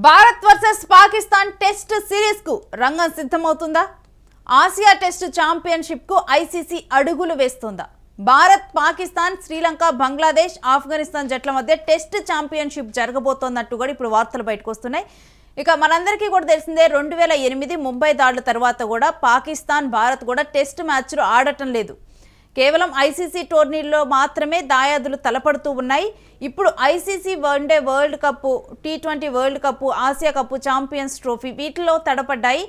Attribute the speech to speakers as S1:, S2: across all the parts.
S1: Bharat versus Pakistan test series కు రంగం సిద్ధమవుతుందా? Asia test championship కు ఐసీసీ అడుగులు వేస్తుందా? భారత్, పాకిస్తాన్, శ్రీలంక, బంగ్లాదేశ్, ఆఫ్ఘనిస్తాన్ జట్ల మధ్య టెస్ట్ ఛాంపియన్షిప్ జరగబోతోన్నట్టు కూడా ఇప్పుడు వార్తలు బయటకు వస్తున్నాయి. ఇక మనందరికీ కూడా తెలిసిందే 2008 ముంబై దాడుల తర్వాత కూడా పాకిస్తాన్, భారత్ కూడా టెస్ట్ మ్యాచ్లు ఆడటం లేదు. కేవలం ఐసీసీ టోర్నీల్లో మాత్రమే దాయాదులు తలపడుతూ ఉన్నాయి. ఇప్పుడు ICC one day world cup, T20 world cup, Asia cup, champions trophy వీటిలో తడపడ్డాయి.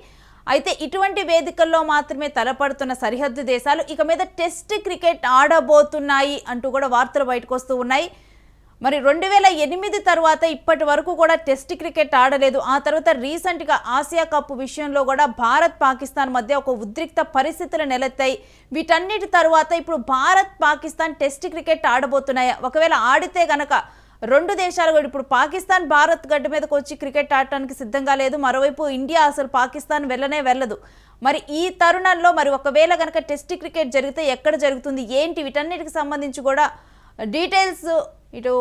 S1: అయితే ఇటువంటి వేదికల్లో మాత్రమే తలపడుతున్న సరిహద్దు దేశాలు ఇక మీద టెస్ట్ క్రికెట్ ఆడబోతున్నాయి అంటూ కూడా వార్తలు బయటకు వస్తూ ఉన్నాయి. మరి 2008 తర్వాత ఇప్పటి వరకు కూడా టెస్ట్ క్రికెట్ ఆడలేదు. ఆ తర్వాత రీసెంట్గా ఆసియా కప్ విషయంలో కూడా భారత్, పాకిస్తాన్ మధ్య ఒక ఉద్రిక్త పరిస్థితులు నెలెత్తాయి. వీటన్నిటి తర్వాత ఇప్పుడు భారత్, పాకిస్తాన్ టెస్ట్ క్రికెట్ ఆడబోతున్నాయా? ఒకవేళ ఆడితే గనక రెండు దేశాలు కూడా ఇప్పుడు పాకిస్తాన్ భారత్ గడ్డ మీదకి వచ్చి క్రికెట్ ఆడటానికి సిద్ధంగా లేదు. మరోవైపు ఇండియా అసలు పాకిస్తాన్ వెళ్ళదు. మరి ఈ తరుణంలో మరి ఒకవేళ గనక టెస్ట్ క్రికెట్ జరిగితే ఎక్కడ జరుగుతుంది, ఏంటి, వీటన్నిటికి సంబంధించి కూడా డీటెయిల్స్ ఇటు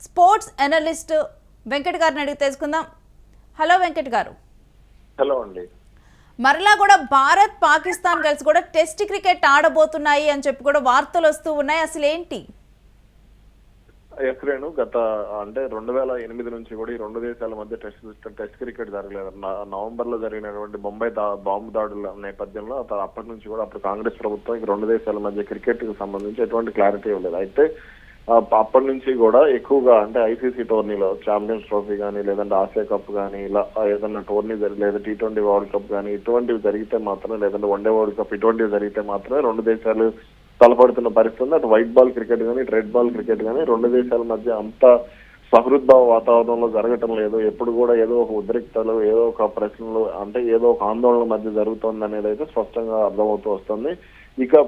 S1: స్పోర్ట్స్ అనలిస్ట్ వెంకట్ గారిని అడిగి తెలుసుకుందాం. హలో వెంకట్ గారు.
S2: హలో అండి.
S1: మరలా కూడా భారత్, పాకిస్తాన్ కలిసి కూడా టెస్ట్ క్రికెట్ ఆడబోతున్నాయి అని చెప్పి కూడా వార్తలు వస్తూ ఉన్నాయి. అసలు ఏంటి?
S2: ఎస్రేను గత అంటే 2008 నుంచి కూడా ఈ రెండు దేశాల మధ్య టెస్ట్ క్రికెట్ జరగలేదు. నవంబర్ లో జరిగినటువంటి ముంబై బాంబు దాడుల నేపథ్యంలో అప్పటి నుంచి కూడా అప్పుడు కాంగ్రెస్ ప్రభుత్వం ఈ రెండు దేశాల మధ్య క్రికెట్ కి సంబంధించి ఎటువంటి క్లారిటీ ఇవ్వలేదు. అయితే అప్పటి నుంచి కూడా ఎక్కువగా అంటే ఐసీసీ టోర్నీలో ఛాంపియన్స్ ట్రోఫీ కానీ, లేదంటే ఆసియా కప్ కానీ, ఇలా ఏదైనా టోర్నీ లేదా T20 వరల్డ్ కప్ కానీ ఇటువంటివి జరిగితే మాత్రమే, లేదంటే వన్డే వరల్డ్ కప్ ఇటువంటివి జరిగితే మాత్రమే రెండు దేశాలు తలపడుతున్న పరిస్థితి. అటు వైట్ బాల్ క్రికెట్ కానీ, రెడ్ బాల్ క్రికెట్ కానీ రెండు దేశాల మధ్య అంత సహృద్భావ వాతావరణంలో జరగటం లేదు. ఎప్పుడు కూడా ఏదో ఒక ఉద్రిక్తలు, ఏదో ఒక ప్రశ్నలు, అంటే ఏదో ఒక ఆందోళన మధ్య జరుగుతుంది అనేది అయితే స్పష్టంగా అర్థమవుతూ వస్తుంది. ఇక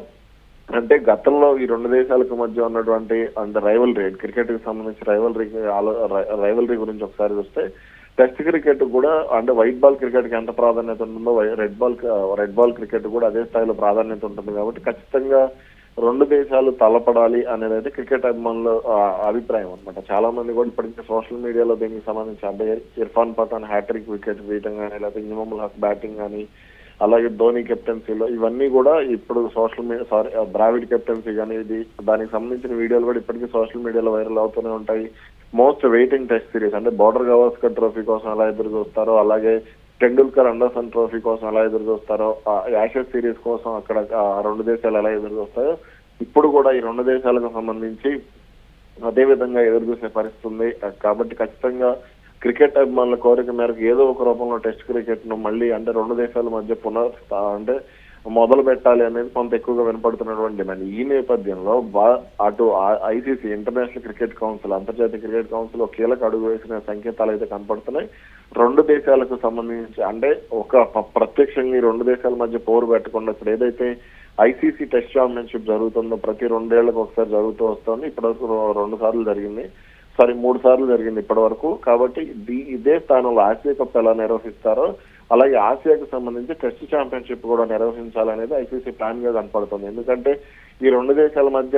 S2: అంటే గతంలో ఈ రెండు దేశాలకు మధ్య ఉన్నటువంటి అంటే రైవల్రీ, క్రికెట్ కి సంబంధించి రైవల్రీ గురించి ఒకసారి చూస్తే టెస్ట్ క్రికెట్ కూడా అంటే వైట్ బాల్ క్రికెట్ కి ఎంత ప్రాధాన్యత ఉంటుందో రెడ్ బాల్ క్రికెట్ కూడా అదే స్థాయిలో ప్రాధాన్యత ఉంటుంది. కాబట్టి ఖచ్చితంగా రెండు దేశాలు తలపడాలి అనేది అయితే క్రికెట్ అభిమానుల అభిప్రాయం అనమాట. చాలా మంది కూడా ఇప్పటికే సోషల్ మీడియాలో దీనికి సంబంధించి అంటే ఇర్ఫాన్ పఠాన్ హ్యాట్రిక్ వికెట్ తీయటం కానీ, లేకపోతే ఇమాముల్ హక్ బ్యాటింగ్ కానీ, అలాగే ధోని కెప్టెన్సీలో ఇవన్నీ కూడా ఇప్పుడు సోషల్ మీడియా ద్రావిడ్ కెప్టెన్సీ కానీ దానికి సంబంధించిన వీడియోలు కూడా ఇప్పటికీ సోషల్ మీడియాలో వైరల్ అవుతూనే ఉంటాయి. మోస్ట్ వెయిటింగ్ టెస్ట్ సిరీస్ అంటే బోర్డర్ గవాస్కర్ ట్రోఫీ కోసం ఎలా ఎదురు చూస్తారో, అలాగే టెండూల్కర్ అండర్సన్ ట్రోఫీ కోసం ఎలా ఎదురు చూస్తారో, యాషెస్ సిరీస్ కోసం అక్కడ రెండు దేశాలు ఎలా ఎదురు చూస్తాయో ఇప్పుడు కూడా ఈ రెండు దేశాలకు సంబంధించి అదే విధంగా ఎదురు చూసే పరిస్థితి ఉంది. కాబట్టి ఖచ్చితంగా క్రికెట్ అభిమానుల కోరిక మేరకు ఏదో ఒక రూపంలో టెస్ట్ క్రికెట్ ను మళ్ళీ అంటే రెండు దేశాల మధ్య అంటే మొదలు పెట్టాలి అనేది కొంత ఎక్కువగా వినపడుతున్నటువంటి డిమాండ్. ఈ నేపథ్యంలో అటు ఐసీసీ ఇంటర్నేషనల్ క్రికెట్ కౌన్సిల్, అంతర్జాతీయ క్రికెట్ కౌన్సిల్ ఒక కీలక అడుగు వేసిన సంకేతాలు అయితే కనపడుతున్నాయి. రెండు దేశాలకు సంబంధించి అంటే ఒక ప్రత్యక్షంగా ఈ రెండు దేశాల మధ్య పోరు పెట్టకుండా ఇప్పుడు ఏదైతే ఐసీసీ టెస్ట్ ఛాంపియన్షిప్ జరుగుతుందో ప్రతి 2 ఏళ్లకు ఒకసారి జరుగుతూ వస్తుంది. ఇప్పటివరకు 2 సార్లు జరిగింది, 3 సార్లు జరిగింది ఇప్పటి వరకు. కాబట్టి ఇదే స్థానంలో ఆసియా కప్ ఎలా నిర్వహిస్తారో అలాగే ఆసియాకు సంబంధించి టెస్ట్ ఛాంపియన్షిప్ కూడా నిర్వహించాలనేది ఐసీసీ ప్లాన్ గా కనపడుతుంది. ఎందుకంటే ఈ రెండు దేశాల మధ్య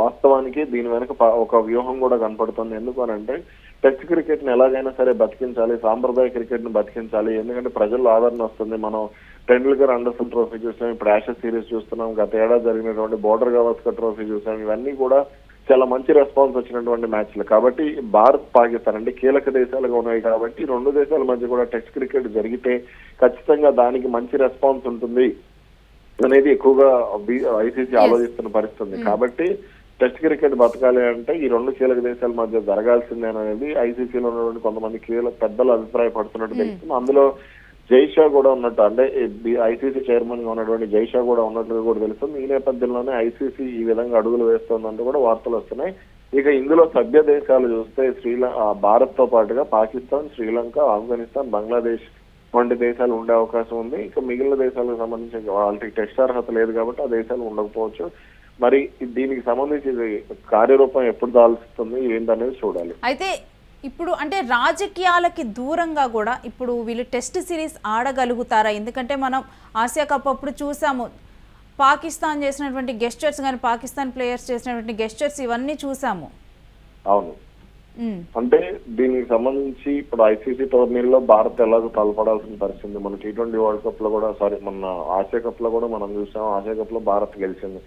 S2: వాస్తవానికి దీని వెనక ఒక వ్యూహం కూడా కనపడుతుంది. ఎందుకు అనంటే టెస్ట్ క్రికెట్ ని ఎలాగైనా సరే బతికించాలి, సాంప్రదాయ క్రికెట్ ని బతికించాలి. ఎందుకంటే ప్రజల్లో ఆదరణ వస్తుంది. మనం టెండూల్కర్ అండర్సన్ ట్రోఫీ చూసాం, ఇప్పుడు యాషెస్ సిరీస్ చూస్తున్నాం, గత ఏడాది జరిగినటువంటి బోర్డర్ గవాస్కర్ ట్రోఫీ చూసాం. ఇవన్నీ కూడా చాలా మంచి రెస్పాన్స్ వచ్చినటువంటి మ్యాచ్లు. కాబట్టి భారత్, పాకిస్తాన్ అంటే కీలక దేశాలుగా ఉన్నాయి. కాబట్టి రెండు దేశాల మధ్య కూడా టెస్ట్ క్రికెట్ జరిగితే ఖచ్చితంగా దానికి మంచి రెస్పాన్స్ ఉంటుంది అనేది ఎక్కువగా ఐసీసీ ఆలోచిస్తున్న పరిస్థితి. కాబట్టి టెస్ట్ క్రికెట్ బతకాలి అంటే ఈ రెండు కీలక దేశాల మధ్య జరగాల్సిందే అనేది ఐసీసీలో ఉన్నటువంటి కొంతమంది పెద్దలు అభిప్రాయపడుతున్నట్టు తెలుస్తుంది. అందులో జైషా కూడా ఉన్నట్టు అంటే ఐసీసీ చైర్మన్ గా ఉన్నటువంటి జైషా కూడా ఉన్నట్లుగా కూడా తెలుస్తుంది. ఈ నేపథ్యంలోనే ఐసీసీ ఈ విధంగా అడుగులు వేస్తోందంటూ కూడా వార్తలు వస్తున్నాయి. ఇక ఇందులో సభ్య దేశాలు చూస్తే భారత్ తో పాటుగా పాకిస్తాన్, శ్రీలంక, ఆఫ్ఘనిస్తాన్, బంగ్లాదేశ్ వంటి దేశాలు ఉండే అవకాశం ఉంది. ఇక మిగిలిన దేశాలకు సంబంధించి వాళ్ళకి టెస్ట్ అర్హత లేదు కాబట్టి ఆ దేశాలు ఉండకపోవచ్చు. మరి దీనికి సంబంధించి కార్యరూపం ఎప్పుడు దాల్చుతుంది ఏంటనేది చూడాలి.
S1: అయితే ఇప్పుడు అంటే రాజకీయాలకి దూరంగా కూడా ఇప్పుడు వీళ్ళు టెస్ట్ సిరీస్ ఆడగలుగుతారా? ఎందుకంటే మనం ఆసియా కప్ అప్పుడు చూసాము, పాకిస్తాన్ చేసినటువంటి గెస్చర్స్ కానీ, పాకిస్తాన్ ప్లేయర్స్ చేసినటువంటి గెస్చర్స్ ఇవన్నీ చూసాము.
S2: అవును. అంటే దీనికి సంబంధించి ఇప్పుడు ఐసీసీ టోర్నీల్లో భారత్ ఎలాగో తలపడాల్సిన పరిస్థితి. మన T20 వరల్డ్ కప్ లో కూడా మన ఆసియా కప్ లో కూడా మనం చూసాం. ఆసియా కప్ లో భారత్ గెలిచింది.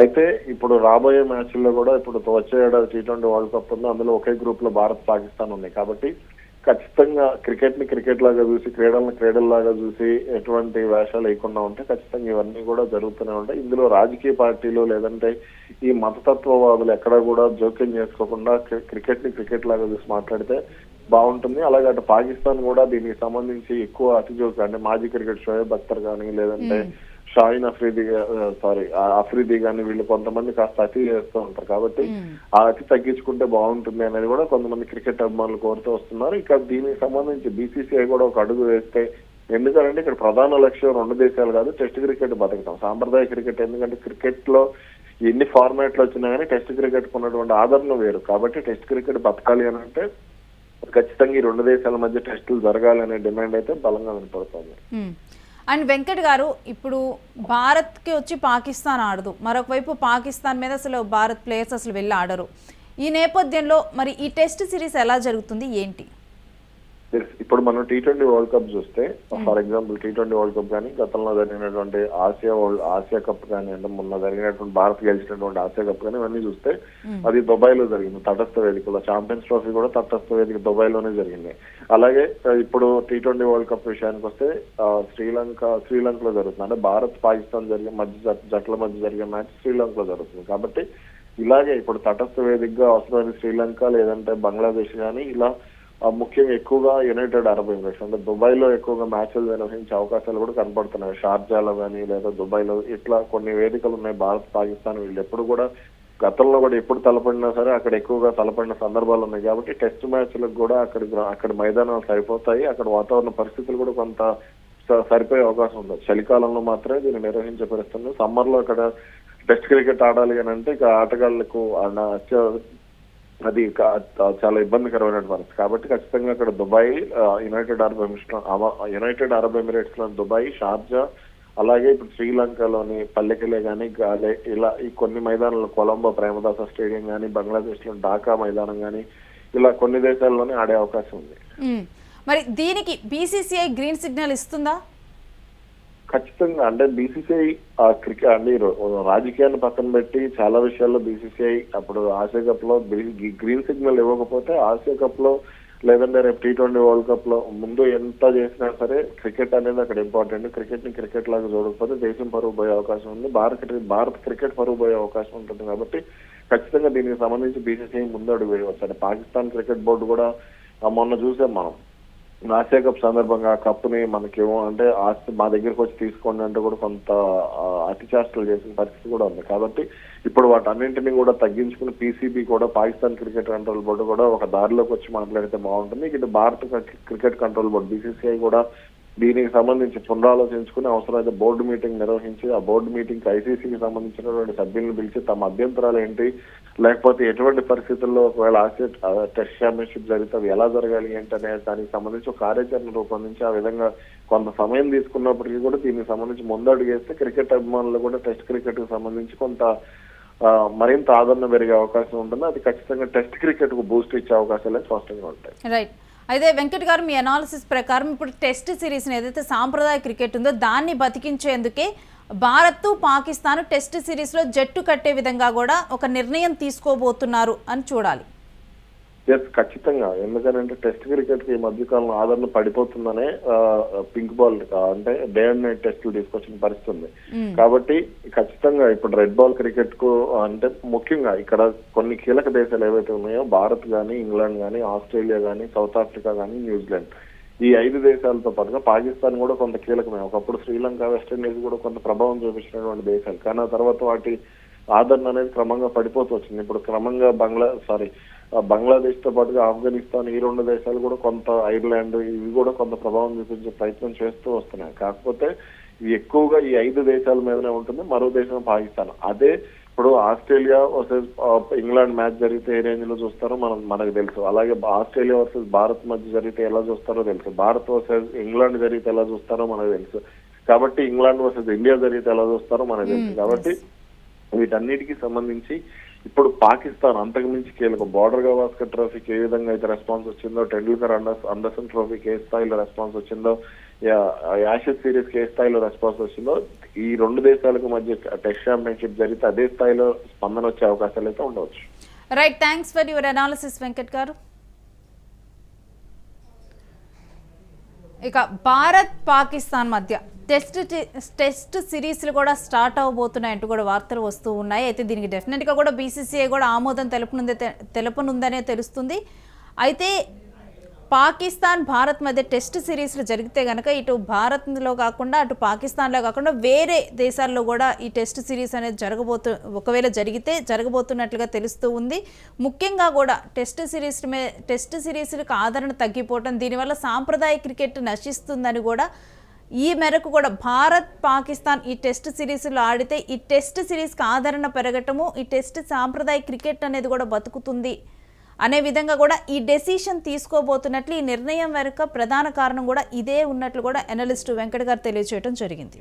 S2: అయితే ఇప్పుడు రాబోయే మ్యాచ్ల్లో కూడా ఇప్పుడు వచ్చే ఏడాది T20 వరల్డ్ కప్ ఉంది. అందులో ఒకే గ్రూప్ లో భారత్ పాకిస్తాన్ ఉంది. కాబట్టి ఖచ్చితంగా క్రికెట్ ని క్రికెట్ లాగా చూసి, క్రీడలను క్రీడల్లాగా చూసి ఎటువంటి వేషాలు వేయకుండా ఉంటే ఖచ్చితంగా ఇవన్నీ కూడా జరుగుతూనే ఉంటాయి. ఇందులో రాజకీయ పార్టీలు లేదంటే ఈ మతతత్వవాదులు ఎక్కడా కూడా జోక్యం చేసుకోకుండా క్రికెట్ ని క్రికెట్ లాగా చూసి మాట్లాడితే బాగుంటుంది. అలాగే అటు పాకిస్తాన్ కూడా దీనికి సంబంధించి ఎక్కువ అతిజోక్ అంటే మాజీ క్రికెట్ షోయబ్ అఖ్తర్ కానీ లేదంటే షాహిన్ అఫ్రీది కానీ వీళ్ళు కొంతమంది కాస్త అతి చేస్తూ ఉంటారు. కాబట్టి ఆ అతి తగ్గించుకుంటే బాగుంటుంది అనేది కూడా కొంతమంది క్రికెట్ అభిమానులు కోరుతూ వస్తున్నారు. ఇక దీనికి సంబంధించి BCCI కూడా ఒక అడుగు వేస్తే, ఎందుకంటే ఇక్కడ ప్రధాన లక్ష్యం రెండు దేశాలు కాదు, టెస్ట్ క్రికెట్ బతకటం, సాంప్రదాయ క్రికెట్. ఎందుకంటే క్రికెట్ లో ఎన్ని ఫార్మాట్లు వచ్చినా కానీ టెస్ట్ క్రికెట్ ఉన్నటువంటి ఆదరణ వేరు. కాబట్టి టెస్ట్ క్రికెట్ బతకాలి అని అంటే ఖచ్చితంగా ఈ రెండు దేశాల మధ్య టెస్టులు జరగాలి అనే డిమాండ్ అయితే బలంగా వినపడుతుంది.
S1: అండ్ వెంకట్ గారు, ఇప్పుడు భారత్కి వచ్చి పాకిస్తాన్ ఆడదు, మరొక వైపు పాకిస్తాన్ మీద అసలు భారత్ ప్లేయర్స్ అసలు వెళ్ళి ఆడరు. ఈ నేపథ్యంలో మరి ఈ టెస్ట్ సిరీస్ ఎలా జరుగుతుంది ఏంటి?
S2: ఇప్పుడు మనం T20 వరల్డ్ కప్ చూస్తే, for example T20 world cup కానీ గతంలో జరిగినటువంటి ఆసియా కప్ కానీ, అంటే మొన్న జరిగినటువంటి భారత్ గెలిచినటువంటి ఆసియా కప్ కానీ ఇవన్నీ చూస్తే అది దుబాయ్ లో జరిగింది, తటస్థ వేదికలో. ఛాంపియన్స్ ట్రోఫీ కూడా తటస్థ వేదిక దుబాయ్ లోనే జరిగింది. అలాగే ఇప్పుడు T20 వరల్డ్ కప్ విషయానికి వస్తే శ్రీలంకలో జరుగుతుంది. అంటే భారత్ పాకిస్తాన్ జట్ల మధ్య జరిగే మ్యాచ్ శ్రీలంకలో జరుగుతుంది. కాబట్టి ఇలాగే ఇప్పుడు తటస్థ వేదికగా అవసరమైన శ్రీలంక లేదంటే బంగ్లాదేశ్ కానీ ఇలా ముఖ్యంగా ఎక్కువగా యునైటెడ్ అరబ్ ఎమిరేట్స్ అంటే దుబాయ్ లో ఎక్కువగా మ్యాచ్లు నిర్వహించే అవకాశాలు కూడా కనపడుతున్నాయి. షార్జాలో కానీ లేదా దుబాయ్ లో ఇట్లా కొన్ని వేదికలు ఉన్నాయి. భారత్ పాకిస్తాన్ వీళ్ళు ఎప్పుడు కూడా గతంలో కూడా ఎప్పుడు తలపడినా సరే అక్కడ ఎక్కువగా తలపడిన సందర్భాలు ఉన్నాయి. కాబట్టి టెస్ట్ మ్యాచ్లకు కూడా అక్కడ మైదానాలు సరిపోతాయి. అక్కడ వాతావరణ పరిస్థితులు కూడా కొంత సరిపోయే అవకాశం ఉంది. చలికాలంలో మాత్రమే దీన్ని నిర్వహించే పరిస్థితులు. సమ్మర్ లో అక్కడ టెస్ట్ క్రికెట్ ఆడాలి అని అంటే ఇక ఆటగాళ్లకు అది చాలా ఇబ్బందికరమైన పరిస్థితి. కాబట్టి ఖచ్చితంగా అక్కడ దుబాయ్, యునైటెడ్ అరబ్ ఎమిరేట్స్ లో దుబాయ్, షార్జా, అలాగే ఇప్పుడు శ్రీలంకలోని పల్లెకెలే కానీ గాలే ఇలా ఈ కొన్ని మైదానాలు, కొలంబో ప్రేమదాస స్టేడియం కానీ, బంగ్లాదేశ్ లో ఢాకా మైదానం కానీ ఇలా కొన్ని దేశాల్లోనే ఆడే అవకాశం ఉంది.
S1: మరి దీనికి BCCI గ్రీన్ సిగ్నల్ ఇస్తుందా?
S2: ఖచ్చితంగా. అంటే BCCI క్రికెట్ అంటే రాజకీయాన్ని పక్కన పెట్టి చాలా విషయాల్లో BCCI అప్పుడు ఆసియా కప్ లో గ్రీన్ సిగ్నల్ ఇవ్వకపోతే ఆసియా కప్ లో లేదంటే రేపు T20 వరల్డ్ కప్ లో ముందు ఎంత చేసినా సరే క్రికెట్ అనేది అక్కడ ఇంపార్టెంట్. క్రికెట్ ని క్రికెట్ లాగా చూడకపోతే దేశం పరువు పోయే అవకాశం ఉంది. భారత్ క్రికెట్ పరువు పోయే అవకాశం ఉంటుంది. కాబట్టి ఖచ్చితంగా దీనికి సంబంధించి BCCI ముందు అడుగు వేయవచ్చు. అంటే పాకిస్తాన్ క్రికెట్ బోర్డు కూడా మొన్న చూసాం మనం ఆసియా కప్ సందర్భంగా కప్పుని మనకేమో అంటే మా దగ్గరకు వచ్చి తీసుకోండి అంటే కూడా కొంత అతిచేష్టలు చేసిన పరిస్థితి కూడా ఉంది. కాబట్టి ఇప్పుడు వాటన్నింటినీ కూడా తగ్గించుకుని PCB కూడా, పాకిస్తాన్ క్రికెట్ కంట్రోల్ బోర్డు కూడా ఒక దారిలోకి వచ్చి మాట్లాడితే బాగుంటుంది. ఇటు భారత క్రికెట్ కంట్రోల్ బోర్డు BCCI కూడా దీనికి సంబంధించి పునరాలోచించుకుని అవసరమైతే బోర్డు మీటింగ్ నిర్వహించి ఆ బోర్డు మీటింగ్ ICCకి సంబంధించినటువంటి సభ్యులను పిలిచి తమ అభ్యంతరాలు ఏంటి, లేకపోతే ఎటువంటి పరిస్థితుల్లో ఒకవేళ ఆసియా టెస్ట్ ఛాంపియన్షిప్ జరిగితే అవి ఎలా జరగాలి ఏంటనే దానికి సంబంధించి ఒక కార్యాచరణ రూపొందించి ఆ విధంగా కొంత సమయం తీసుకున్నప్పటికీ కూడా దీనికి సంబంధించి ముందడుగేస్తే క్రికెట్ అభిమానులు కూడా టెస్ట్ క్రికెట్ కు సంబంధించి కొంత మరింత ఆదరణ పెరిగే అవకాశం ఉంటుంది. అది ఖచ్చితంగా టెస్ట్ క్రికెట్ కు బూస్ట్ ఇచ్చే అవకాశాలు స్పష్టంగా ఉంటాయి.
S1: రైట్. అయితే వెంకట్ గారు, మీ అనాలిసిస్ ప్రకారం ఇప్పుడు టెస్ట్ సిరీస్ని ఏదైతే సాంప్రదాయ క్రికెట్ ఉందో దాన్ని బతికించేందుకే భారత్ పాకిస్తాన్ టెస్ట్ సిరీస్లో జట్టు కట్టే విధంగా కూడా ఒక నిర్ణయం తీసుకోబోతున్నారు అని చూడాలి.
S2: ఎస్, ఖచ్చితంగా. ఎందుకంటే టెస్ట్ క్రికెట్ కి ఈ మధ్యకాలంలో ఆదరణ పడిపోతుందనే పింక్ బాల్ అంటే డే అండ్ నైట్ టెస్టులు తీసుకొచ్చిన పరిస్థితి ఉంది. కాబట్టి ఖచ్చితంగా ఇప్పుడు రెడ్ బాల్ క్రికెట్ కు అంటే ముఖ్యంగా ఇక్కడ కొన్ని కీలక దేశాలు ఏవైతే ఉన్నాయో భారత్ గానీ, ఇంగ్లాండ్ గానీ, ఆస్ట్రేలియా గానీ, సౌత్ ఆఫ్రికా గానీ, న్యూజిలాండ్, ఈ 5 దేశాలతో పాటుగా పాకిస్తాన్ కూడా కొంత కీలకమే. ఒకప్పుడు శ్రీలంక, వెస్టిండీస్ కూడా కొంత ప్రభావం చూపించినటువంటి దేశాలు. కానీ ఆ తర్వాత వాటి ఆదరణ అనేది క్రమంగా పడిపోతూ వచ్చింది. ఇప్పుడు క్రమంగా బంగ్లాదేశ్ తో పాటుగా ఆఫ్ఘనిస్తాన్, ఈ 2 దేశాలు కూడా కొంత, ఐర్లాండ్ ఇవి కూడా కొంత ప్రభావం చూపించే ప్రయత్నం చేస్తూ వస్తున్నాయి. కాకపోతే ఇవి ఎక్కువగా ఈ 5 దేశాల మీదనే ఉంటుంది. మరో దేశం పాకిస్తాన్. అదే ఇప్పుడు ఆస్ట్రేలియా వర్సెస్ ఇంగ్లాండ్ మ్యాచ్ జరిగితే ఏ రేంజ్ లో చూస్తారో మనకు తెలుసు. అలాగే ఆస్ట్రేలియా వర్సెస్ భారత్ మధ్య జరిగితే ఎలా చూస్తారో తెలుసు. భారత్ వర్సెస్ ఇంగ్లాండ్ జరిగితే ఎలా చూస్తారో మనకు తెలుసు. కాబట్టి ఇంగ్లాండ్ వర్సెస్ ఇండియా జరిగితే ఎలా చూస్తారో మనకు తెలుసు. కాబట్టి వీటన్నిటికీ సంబంధించి ఇప్పుడు పాకిస్తాన్ అంతకుమించి కీలక బోర్డర్ గవాస్కర్ ట్రోఫీకి ఏ విధంగా అయితే రెస్పాన్స్ వచ్చిందో, టెండూల్కర్ అండర్సన్ ట్రోఫీకి ఏ స్థాయిలో రెస్పాన్స్ వచ్చిందో, యాషెస్ సిరీస్ కి ఏ స్థాయిలో రెస్పాన్స్ వచ్చిందో, ఈ రెండు దేశాలకు మధ్య టెస్ట్ ఛాంపియన్షిప్ జరిగితే అదే స్థాయిలో స్పందన వచ్చే అవకాశాలు అయితే ఉండవచ్చు.
S1: Right, thanks for your analysis Venkat గారు. ఇక భారత్ పాకిస్తాన్ మధ్య టెస్ట్ సిరీస్లు కూడా స్టార్ట్ అవబోతున్నాయంటూ కూడా వార్తలు వస్తూ ఉన్నాయి. అయితే దీనికి డెఫినెట్గా కూడా బీసీసీఐ కూడా ఆమోదం తెలుపనుందనే తెలుస్తుంది. అయితే పాకిస్తాన్ భారత్ మధ్య టెస్ట్ సిరీస్లు జరిగితే కనుక ఇటు భారత్లో కాకుండా అటు పాకిస్తాన్లో కాకుండా వేరే దేశాల్లో కూడా ఈ టెస్ట్ సిరీస్ అనేది ఒకవేళ జరగబోతున్నట్లుగా తెలుస్తూ ఉంది. ముఖ్యంగా కూడా టెస్ట్ సిరీస్లకు ఆదరణ తగ్గిపోవటం, దీనివల్ల సాంప్రదాయ క్రికెట్ నశిస్తుందని కూడా, ఈ మేరకు కూడా భారత్ పాకిస్తాన్ ఈ టెస్ట్ సిరీస్లో ఆడితే ఈ టెస్ట్ సిరీస్కి ఆదరణ పెరగటము, ఈ టెస్ట్ సాంప్రదాయ క్రికెట్ అనేది కూడా బతుకుతుంది అనే విధంగా కూడా ఈ డెసిషన్ తీసుకోబోతున్నట్లు, ఈ నిర్ణయం వెనుక ప్రధాన కారణం కూడా ఇదే ఉన్నట్లు కూడా అనలిస్టు వెంకట్ గారు తెలియజేయడం జరిగింది.